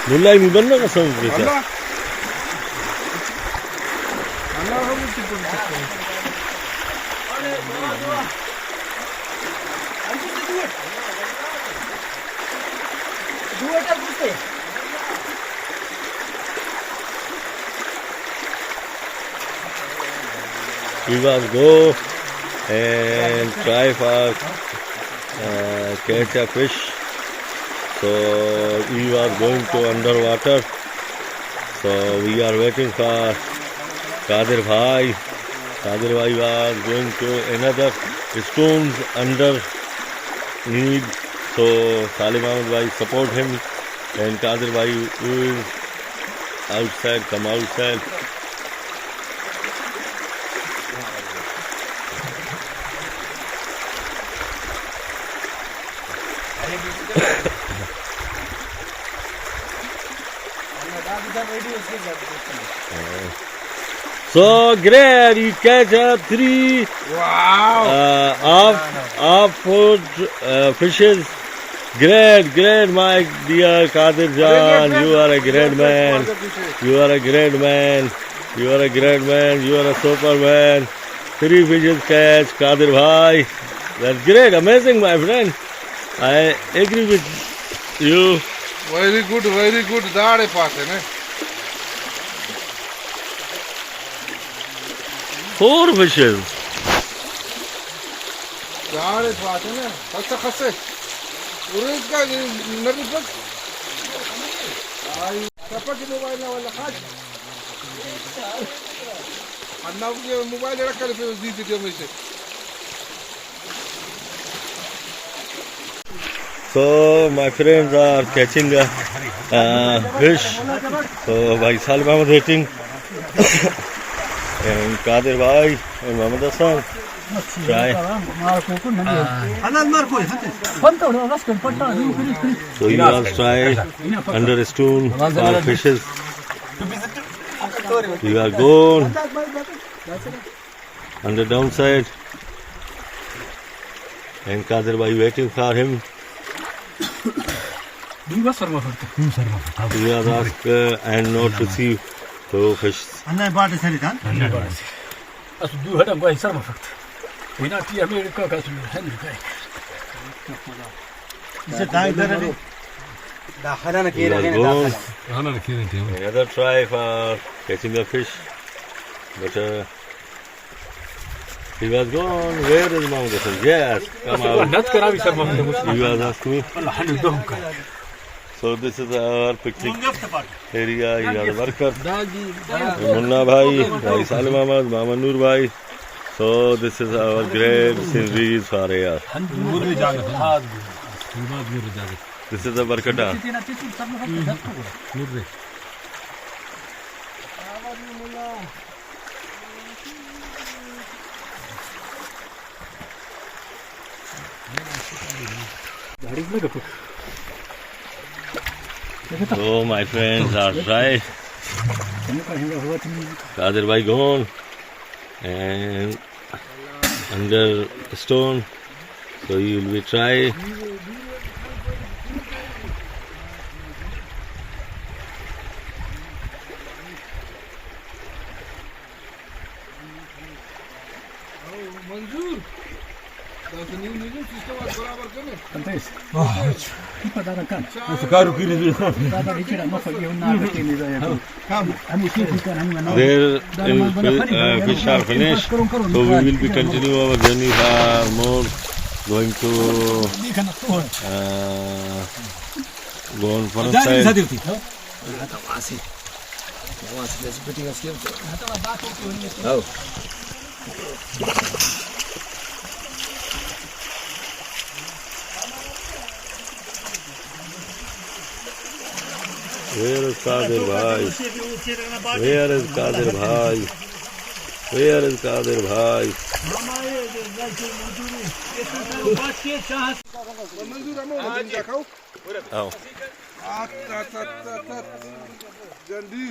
Mulai mi banna ka sound beta. Allah hamu tipun. We must go and try for catch a fish. So we are going to underwater. So we are waiting for Kadir Bhai. Kadir Bhai was going to another stones underneath. So Salim Ahmed Bhai support him, and Kadir Bhai will outside, come outside. So great, you catch up 3 off-foot fishes. Great, my dear Kadir Jan. You are a great man. You are a great man. You are a great man. You are a superman. 3 fishes catch, Kadir Bhai. That's great, amazing, my friend. I agree with you. Very good. Daade paate ne. 4 fishes. Daade paate ne. Khase. Urus ka narus bak. Ay, papa ki mobile na wala khaj. Anna ki mobile rakh kar fir di video mein se. So my friends are catching a fish. So Bhai Salim Ahmed waiting, and Kadir Bhai and Muhammad Hassan try. So you all try under a stone for fishes. You are gone on the downside, and Kadir Bhai waiting for him. We are asked and not to see the fish. Another try for catching a fish, but he was gone. Where is Muhammad? Yes, come out. He was asking me. So this is our picnic area. Here are the workers. Munna Bhai, Bhai Salim Ahmed, Mama Noor Bhai. So this is our great sceneries for here. This is the Barkata. So my friends are dry. Kadir Bhai gone and under the stone. So you will be try. Manzoor, that's the new music system was barabar kame. There fish are finished, so we will be continuing our journey for more, going to go on front side. Where is Kadir Bhai? Where is Kadir Bhai? Where is Kadir Bhai? Oh. Gandhi.